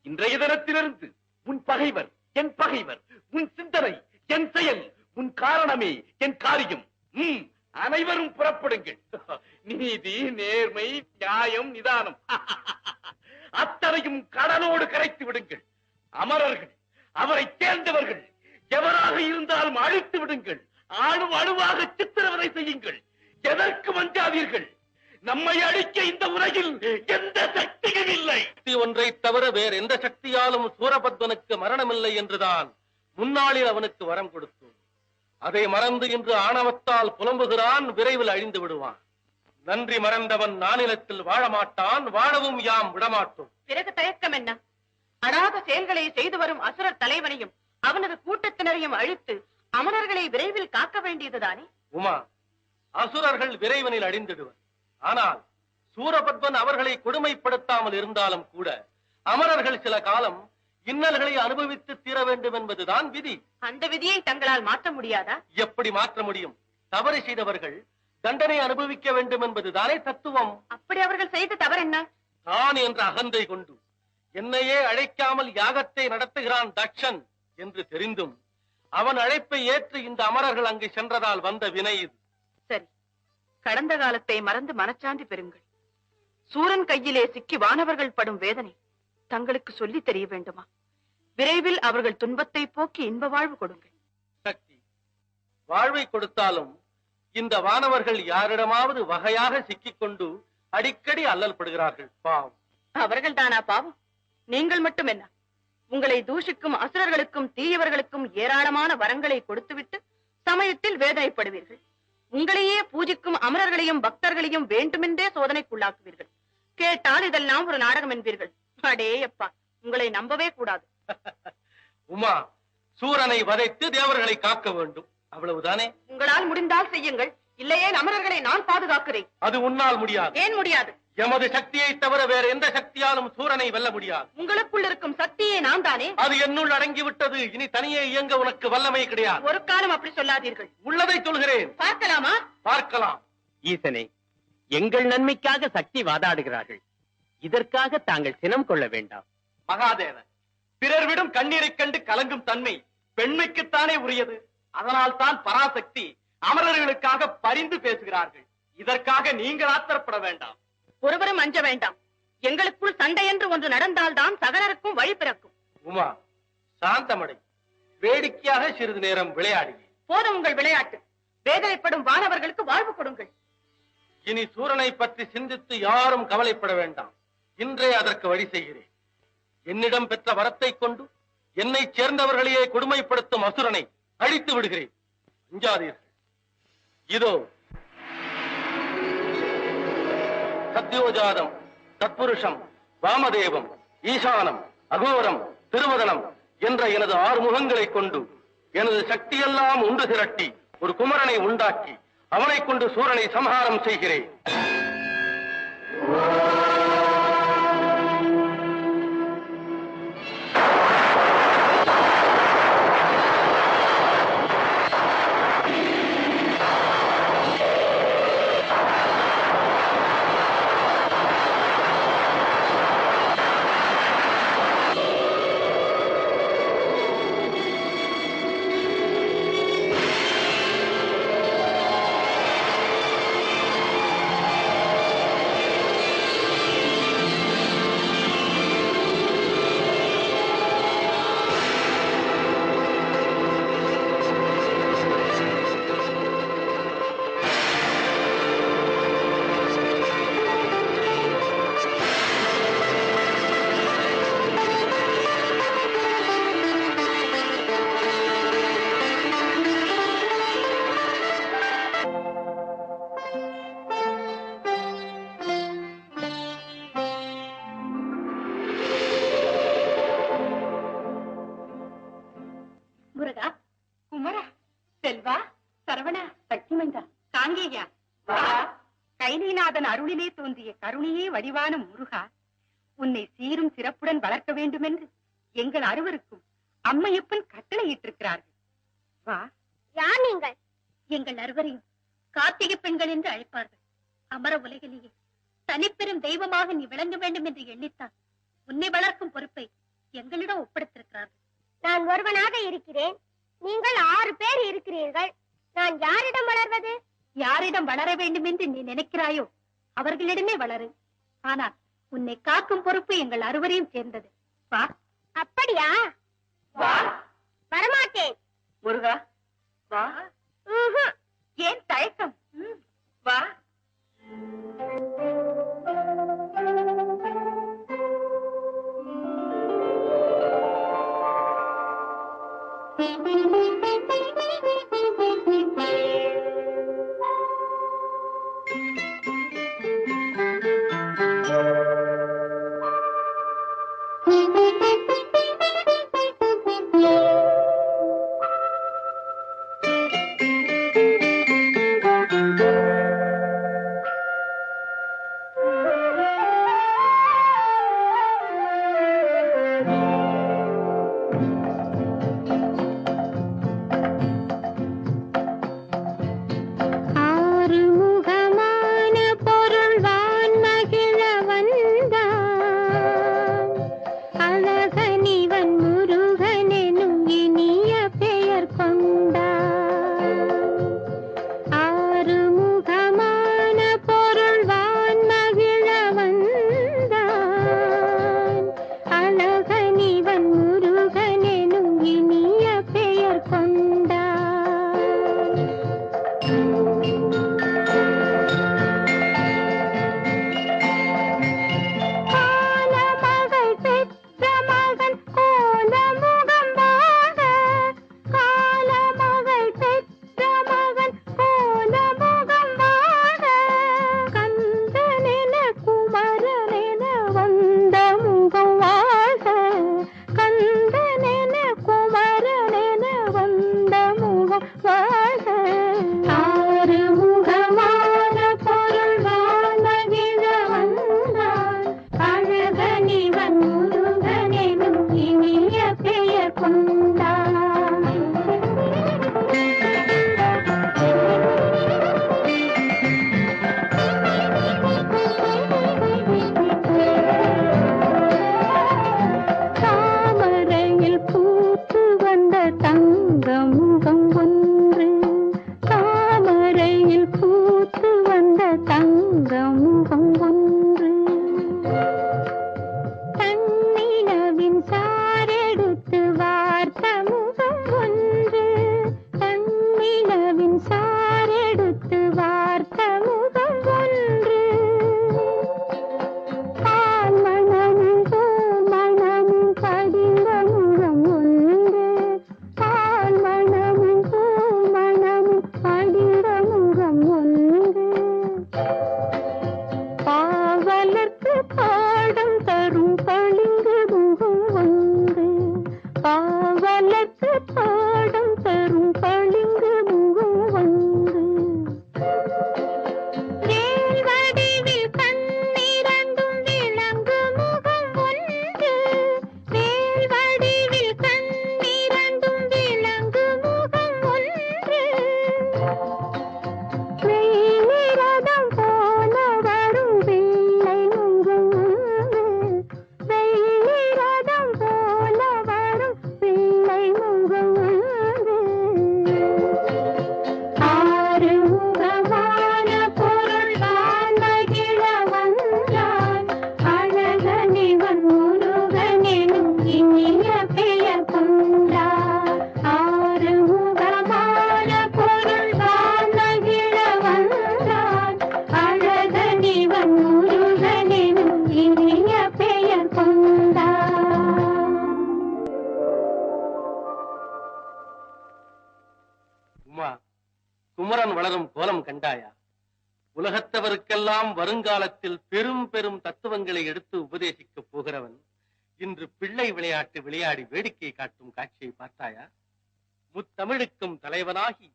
இன்றைய தினத்திலிருந்து உன் பகைவர் என் பகைவர், உன் சிந்தனை என் செயல், உன் காரணமே என் காரியம். அனைவரும் புறப்படுங்கள். நீதி, நேர்மை, நியாயம், நிதானம் அத்தனையும் கடலோடு கரைத்து விடுங்கள். அமரர்கள், அவரை சேர்ந்தவர்கள் எவராக இருந்தாலும் அழித்து விடுங்கள். அணு அணுவாக சித்திரவதை செய்யுங்கள். எதற்கு மஞ்சாதீர்கள். நம்மை அழிக்க இந்த உலகில் எந்த சக்தியும் இல்லை. ஒன்றை தவிர வேறு எந்த சக்தியாலும் சூரபத்மனுக்கு மரணமில்லை என்றுதான் முன்னாளில் அவனுக்கு வரம் கொடுத்தோம். அதை மறந்து இன்று ஆணவத்தால் புலம்புகிறான். விரைவில் அழிந்து விடுவான். நன்றி மறந்தவன் நானிலத்தில் வாழ மாட்டான். வாழவும் யாம் விடமாட்டோம். பிறகு தயக்கம் என்ன? அடாத செயல்களை செய்து வரும் அசுரர் தலைவனையும் அவனது கூட்டத்தினரையும் அழித்து அமரர்களை விரைவில் காக்க வேண்டியதுதானே? உமா, அசுரர்கள் விரைவனில் அழிந்திடுவர். ஆனால் சூரபத்மன் அவர்களை கொடுமைப்படுத்தாமல் இருந்தாலும் கூட அமரர்கள் சில காலம் இன்னல்களை அனுபவித்து தீர வேண்டும் என்பதுதான் விதி. அந்த விதியை தங்களால் மாற்ற முடியாதா? எப்படி மாற்ற முடியும்? தவறு செய்தவர்கள் தண்டனை அனுபவிக்க வேண்டும் என்பதுதானே தத்துவம். அப்படி அவர்கள் செய்த தவறு என்ன? தான் என்ற அகந்தை கொண்டு என்னையே அழைக்காமல் யாகத்தை நடத்துகிறான் தக்ஷன் என்று தெரிந்தும் அவன் அழைப்பை ஏற்று இந்த அமரர்கள் அங்கு சென்றதால் வந்த வினை இது. சரி, கடந்த காலத்தை மறந்து மனச்சாந்தி பெறுங்கள். சூரன் கையிலே சிக்கி வானவர்கள் படும் வேதனை தங்களுக்கு சொல்லி தெரிய வேண்டுமா? விரைவில் அவர்கள் துன்பத்தை போக்கி இன்ப வாழ்வு கொடுங்கள். சக்தி, வாழ்வை கொடுத்தாலும் இந்த வானவர்கள் யாரிடமாவது வகையாக சிக்கிக்கொண்டு அடிக்கடி அல்லல் படுகிறார்கள். பாவம். அவர்கள் தானா பாவம்? நீங்கள் மட்டும் என்ன? உங்களை தூஷிக்கும் அசுரர்களுக்கும் தீயவர்களுக்கும் ஏராளமான வரங்களை கொடுத்துவிட்டு சமயத்தில் வேதனைப்படுவீர்கள். உங்களையே பூஜிக்கும் அமரர்களையும் பக்தர்களையும் வேண்டுமென்றே சோதனைக்குள்ளாக்குவீர்கள். கேட்டால் இதெல்லாம் ஒரு நாடகம் என்பீர்கள். அடே அப்பா, உங்களை நம்பவே கூடாது. உமா, சூரனை வதைத்து தேவர்களை காக்க வேண்டும், அவ்வளவுதானே? உங்களால் முடிந்தால் செய்யுங்கள். இல்லையே அமரர்களை நான் பாதுகாக்கிறேன். அது உன்னால் முடியாது. ஏன் முடியாது? எமது சக்தியை தவிர வேற எந்த சக்தியாலும் சூரனை வெல்ல முடியாது. உங்களுக்குள் இருக்கும் சக்தியே நான் தானே. அது என்னுள் அடங்கிவிட்டது. இனி தனியே இயங்க உனக்கு வல்லமை கிடையாது. ஒரு காலம் அப்படி சொல்லாதீர்கள். உள்ளதை சொல்கிறேன். பார்க்கலாமா? பார்க்கலாம். ஈசனே, எங்கள் நன்மைக்காக சக்தி வாதாடுகிறார்கள். இதற்காக தாங்கள் சினம் கொள்ள வேண்டாம். மகாதேவன், பிறர் விடும் கண்ணீரை கண்டு கலங்கும் தன்மை பெண்மைக்குத்தானே உரியது. அதனால் தான் பராசக்தி அமரர்களுக்காக பரிந்து பேசுகிறார்கள். இதற்காக நீங்கள் ஆத்திரப்பட வேண்டாம். ஒருவரும் அஞ்ச வேண்டாம். எங்களுக்குள் சண்டை என்று ஒன்று நடந்தால்தான் சகலருக்கும் வழி பிறக்கும். உமா, சாந்தமடை. வேடிக்கையாக சிறிது நேரம் விளையாடி. போதும் உங்கள் விளையாட்டு. வேதனைப்படும் வானவர்களுக்கு வாழ்வு கொடுங்கள். இனி சூரனை பற்றி சிந்தித்து யாரும் கவலைப்பட வேண்டாம். இன்றே அதற்கு வழி செய்கிறேன். என்னிடம் பெற்ற வரத்தை கொண்டு என்னை சேர்ந்தவர்களையே கொடுமைப்படுத்தும் அசுரனை அழித்து விடுகிறேன். அஞ்சாதீர்கள். இதோ சத்யோஜாதம், தத்புருஷம், வாமதேவம், ஈசானம், அகோரம், திருவதனம் என்ற எனது 6 முகங்களை கொண்டு எனது சக்தியெல்லாம் உண்டு திரட்டி ஒரு குமரனை உண்டாக்கி அவனை கொண்டு சூரனை சம்ஹாரம் செய்கிறேன். முருகா, குமரா, செல்வா, சரவணா, சக்திமைந்தா, காங்கேயா, கைலிநாதன் அருளிலே தோன்றிய கருணையே வடிவான முருகா, உன்னை சீரும் சிறப்புடன் வளர்க்க வேண்டும் என்று எங்கள் அறுவருக்கும் அம்மையப்பன் கட்டளையிட்டிருக்கிறார்கள். வா. யார் நீங்கள்? எங்கள் அறுவரையும் கார்த்திகை பெண்கள் என்று அழைப்பார்கள். அமர உலகிலேயே தனிப்பெரும் தெய்வமாக நீ விளங்க வேண்டும் என்று எண்ணித்தான் உன்னை வளர்க்கும் பொறுப்பை எங்களிடம் ஒப்படைத்திருக்கிறார்கள். நான் ஒருவனாக இருக்கிறேன், நீங்கள் 6 பேர் இருக்கிறீர்கள். நான் யாரிடம் வளர்வது? யாரிடம் வளர வேண்டும் என்று நீ நினைக்கிறாயோ அவர்களிடமே வளரு. ஆனால் உன்னை காக்கும் பொறுப்பு எங்கள் அறுவரையும் சேர்ந்தது. வா. அப்படியா? வா. வரமாட்டேன். முருகா வா. ஏன் தயக்கம்? வா. குமரன் வளரும் கோலம் கண்டாயா? உலகத்தவருக்கெல்லாம் வருங்காலத்தில் பெரும் பெரும் தத்துவங்களை எடுத்து உபதேசிக்கப் போகிறவன் இன்று பிள்ளை விளையாட்டு விளையாடி வேடிக்கை காட்டும் காட்சியை பார்த்தாயா? முத்தமிழுக்கும் தலைவனாகி